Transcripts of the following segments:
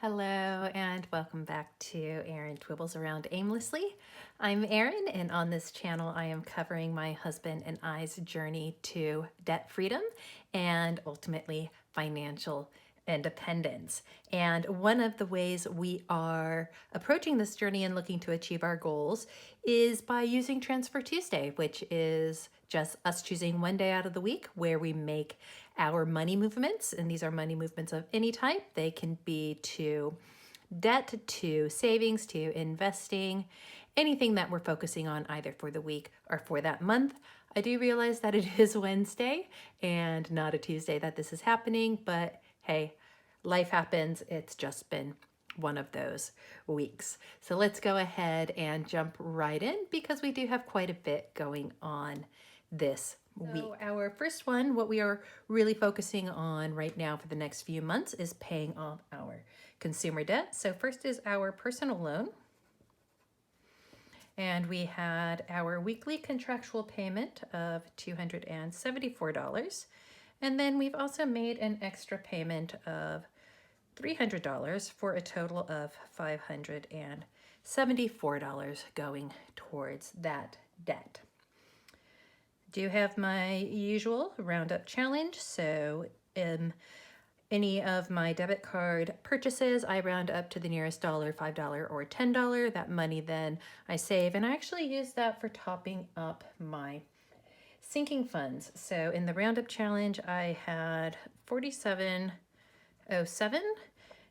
Hello and welcome back to Erin Twibbles Around Aimlessly. I'm Erin, and on this channel I am covering my husband and I's journey to debt freedom and ultimately financial independence. And one of the ways we are approaching this journey and looking to achieve our goals is by using Transfer Tuesday, which is just us choosing one day out of the week where we make our money movements. And these are money movements of any type. They can be to debt, to savings, to investing, anything that we're focusing on either for the week or for that month. I do realize that it is Wednesday and not a Tuesday that this is happening, but hey, life happens. It's just been one of those weeks. So let's go ahead and jump right in because we do have quite a bit going on this week. So our first one, what we are really focusing on right now for the next few months is paying off our consumer debt. So first is our personal loan. And we had our weekly contractual payment of $274. And then we've also made an extra payment of $300 for a total of $574 going towards that debt. Do have my usual roundup challenge. So any of my debit card purchases, I round up to the nearest dollar, $5 or $10. That money then I save, and I actually use that for topping up my sinking funds. So in the roundup challenge, I had $47.07,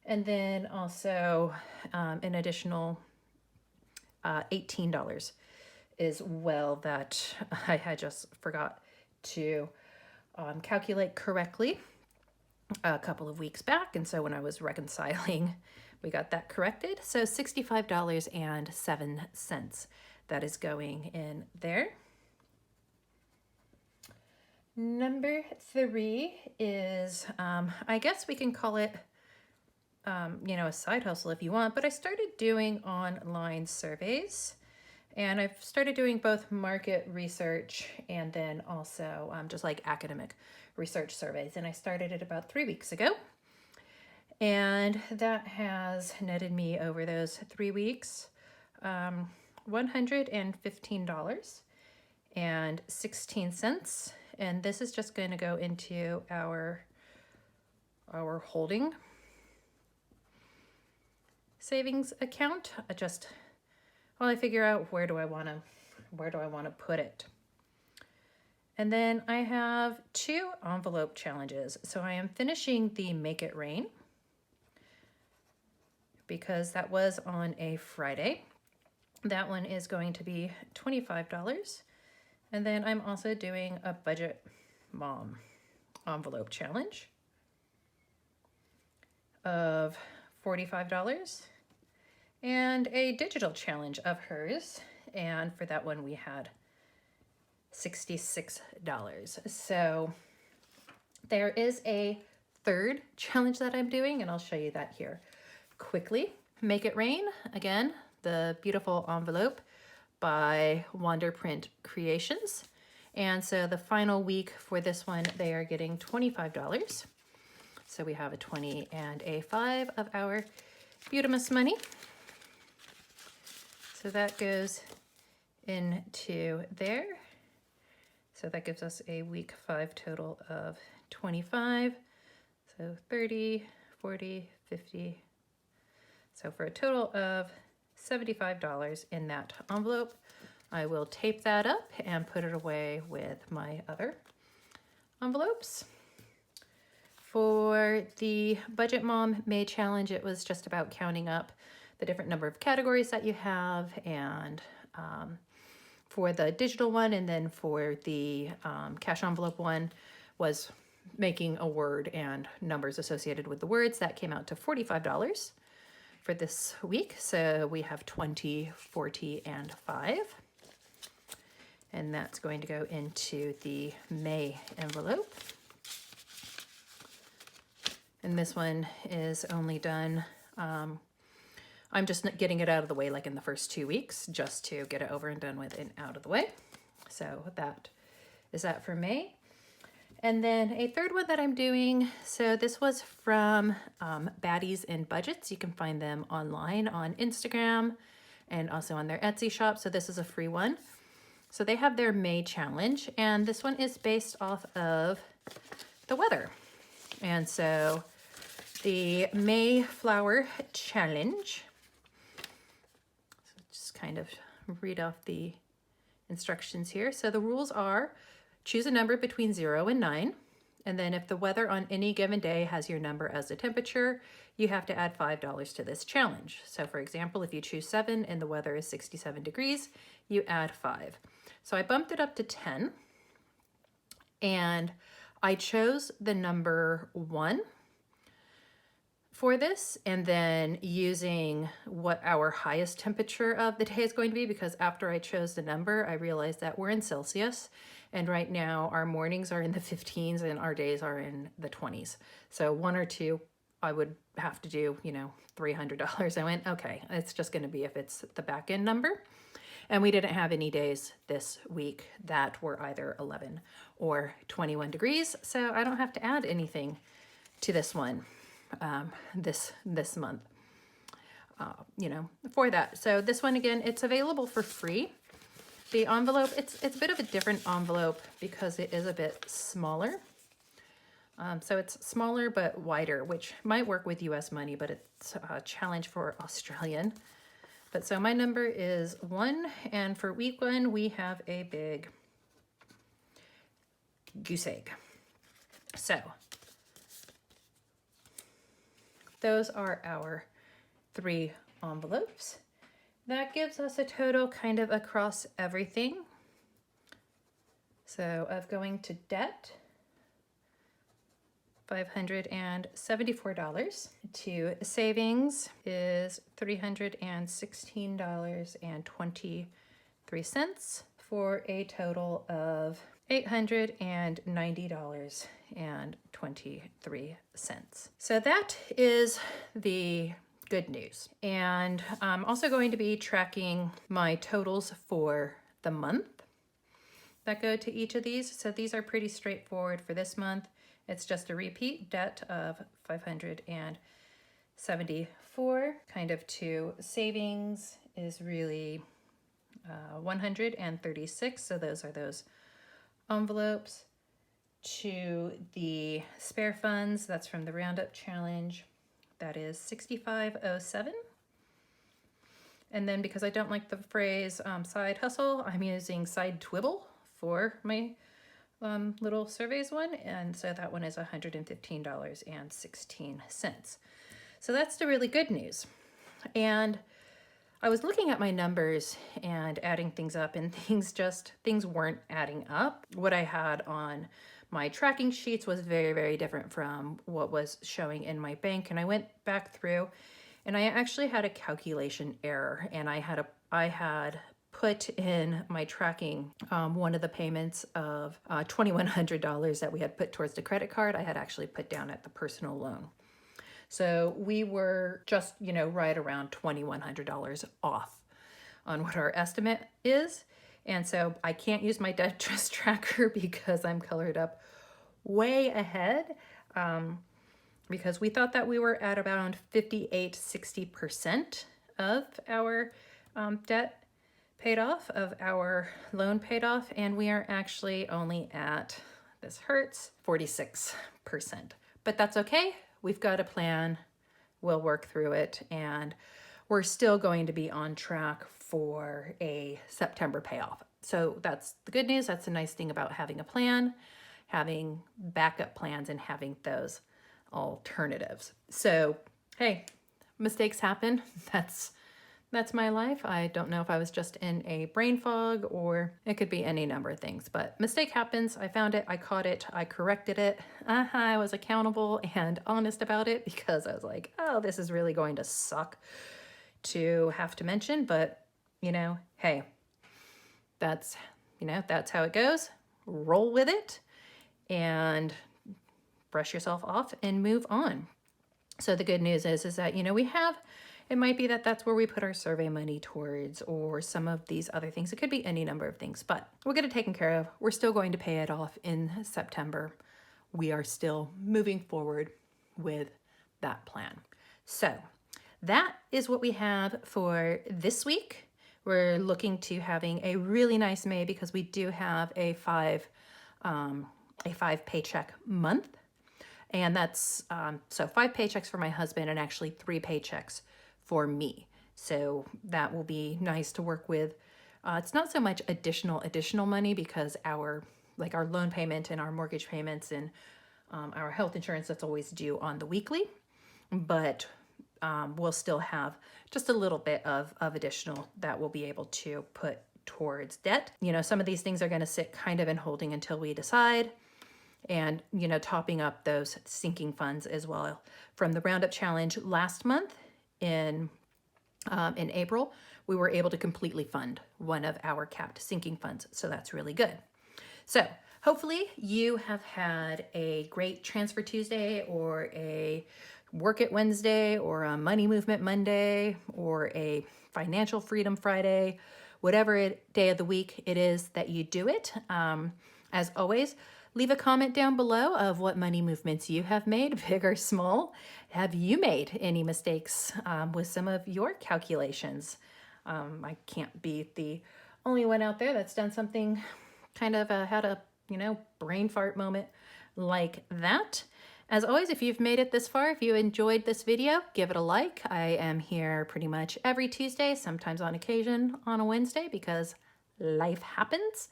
and then also an additional $18 as well that I had just forgot to calculate correctly a couple of weeks back. And so when I was reconciling, we got that corrected. So $65.07 that is going in there. Number 3 is, I guess we can call it, a side hustle if you want, but I started doing online surveys. And I've started doing both market research and then also just like academic research surveys. And I started it about 3 weeks ago. And that has netted me over those 3 weeks $115.16. And this is just going to go into our holding savings account. While I figure out where do I want to put it. And then I have 2 envelope challenges. So I am finishing the Make It Rain because that was on a Friday. That one is going to be $25. And then I'm also doing a Budget Mom envelope challenge of $45. And a digital challenge of hers. And for that one, we had $66. So there is a third challenge that I'm doing, and I'll show you that here quickly. Make It Rain, again, the beautiful envelope by Wanderprint Creations. And so the final week for this one, they are getting $25. So we have a 20 and a 5 of our Beautimus money. So that goes into there. So that gives us a week 5 total of 25. So 30, 40, 50. So for a total of $75 in that envelope. I will tape that up and put it away with my other envelopes. For the Budget Mom May Challenge, it was just about counting up the different number of categories that you have, and for the digital one, and then for the cash envelope one was making a word and numbers associated with the words. That came out to $45 for this week. So we have 20, 40, and 5. And that's going to go into the May envelope. And this one is only done, I'm just getting it out of the way like in the first 2 weeks just to get it over and done with and out of the way. So that is that for May. And then a third one that I'm doing, so this was from Baddies and Budgets. You can find them online on Instagram and also on their Etsy shop. So this is a free one. So they have their May challenge, and this one is based off of the weather. And so the May flower challenge, so just kind of read off the instructions here. So the rules are: choose a number between 0 and 9. And then if the weather on any given day has your number as the temperature, you have to add $5 to this challenge. So for example, if you choose 7 and the weather is 67 degrees, you add 5. So I bumped it up to 10. And I chose the number 1 for this, and then using what our highest temperature of the day is going to be, because after I chose the number, I realized that we're in Celsius, and right now our mornings are in the 15s and our days are in the 20s. So 1 or 2, I would have to do, $300. I went, okay, it's just going to be if it's the back end number. And we didn't have any days this week that were either 11 or 21 degrees, so I don't have to add anything to this one this month, for that. So this one, again, it's available for free. The envelope, it's a bit of a different envelope because it is a bit smaller. So it's smaller but wider, which might work with US money, but it's a challenge for Australian. But so my number is 1, and for week 1, we have a big goose egg. So those are our 3 envelopes. That gives us a total kind of across everything. So of going to debt, $574. To savings is $316.23 for a total of $890.23. So that is the good news. And I'm also going to be tracking my totals for the month that go to each of these. So these are pretty straightforward for this month. It's just a repeat debt of $574. Kind of to savings is really 136. So those are those envelopes. To the spare funds, that's from the Roundup Challenge. That is $65.07. And then because I don't like the phrase side hustle, I'm using side twibble for my little surveys one, and so that one is $115.16. So that's the really good news. And I was looking at my numbers and adding things up, and things weren't adding up. What I had on my tracking sheets was very, very different from what was showing in my bank. And I went back through, and I actually had a calculation error, and I had put in my tracking one of the payments of $2,100 that we had put towards the credit card. I had actually put down at the personal loan. So we were just, right around $2,100 off on what our estimate is. And so I can't use my debt trust tracker because I'm colored up way ahead, because we thought that we were at around 58-60% of our debt paid off, of our loan paid off, and we are actually only at, this hurts, 46%. But that's okay. We've got a plan. We'll work through it, and we're still going to be on track for a September payoff. So that's the good news. That's the nice thing about having a plan, having backup plans, and having those alternatives. So, hey, mistakes happen. That's my life. I don't know if I was just in a brain fog, or it could be any number of things, but mistake happens. I found it, I caught it, I corrected it. I was accountable and honest about it, because I was like, oh, this is really going to suck to have to mention, but hey, that's how it goes. Roll with it and brush yourself off and move on. So the good news is that, it might be that that's where we put our survey money towards, or some of these other things. It could be any number of things, but we'll get it taken care of. We're still going to pay it off in September. we are still moving forward with that plan. So that is what we have for this week. We're looking to having a really nice May because we do have a five paycheck month. And that's, so 5 paychecks for my husband and actually 3 paychecks for me. So that will be nice to work with. It's not so much additional money because our loan payment and our mortgage payments and our health insurance, that's always due on the weekly, but we'll still have just a little bit of additional that we'll be able to put towards debt. You know, some of these things are going to sit kind of in holding until we decide. And, you know, topping up those sinking funds as well. From the Roundup Challenge last month in April, we were able to completely fund one of our capped sinking funds. So that's really good. So hopefully you have had a great Transfer Tuesday or a Work It Wednesday or a Money Movement Monday or a Financial Freedom Friday, whatever day of the week it is that you do it. As always, leave a comment down below of what money movements you have made, big or small. Have you made any mistakes with some of your calculations? I can't be the only one out there that's done something kind of had a, brain fart moment like that. As always, if you've made it this far, if you enjoyed this video, give it a like. I am here pretty much every Tuesday, sometimes on occasion on a Wednesday because life happens.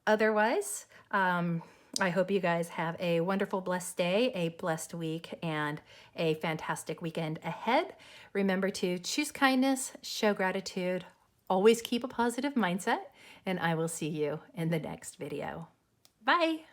Otherwise, I hope you guys have a wonderful, blessed day, a blessed week, and a fantastic weekend ahead. Remember to choose kindness, show gratitude, always keep a positive mindset, and I will see you in the next video. Bye.